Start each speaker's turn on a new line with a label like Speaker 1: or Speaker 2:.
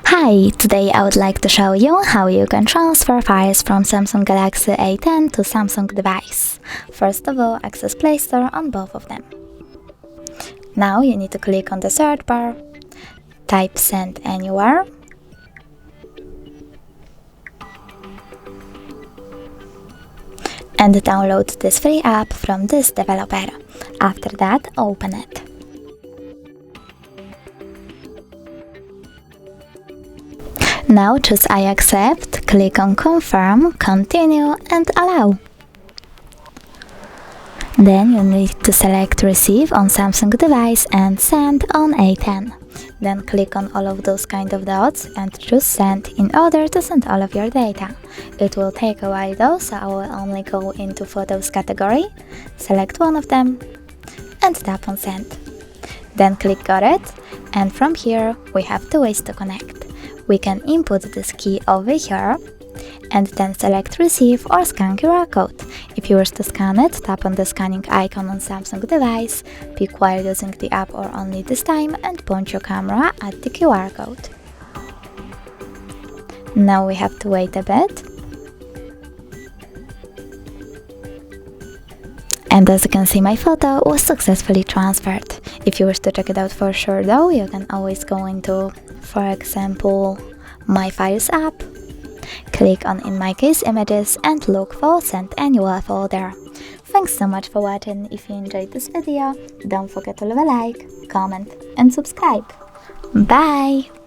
Speaker 1: Hi, today I would like to show you how you can transfer files from Samsung Galaxy A10 to Samsung device. First of all, access Play Store on both of them. Now you need to click on the search bar, type send anywhere, and download this free app from this developer. After that, open it. Now choose I accept, click on confirm, continue and allow. Then you need to select receive on Samsung device and send on A10. Then click on all of those kind of dots and choose send in order to send all of your data. It will take a while though, so I will only go into photos category, select one of them and tap on send. Then click got it, and from here we have two ways to connect. We can input this key over here and then select receive or scan QR code. If you wish to scan it, tap on the scanning icon on Samsung device, pick while using the app or only this time and point your camera at the QR code. Now we have to wait a bit. And as you can see, my photo was successfully transferred. If you wish to check it out for sure though, you can always go into, for example, My Files app, click on, in my case, Images and look for Send Anywhere folder. Thanks so much for watching. If you enjoyed this video, don't forget to leave a like, comment and subscribe. Bye!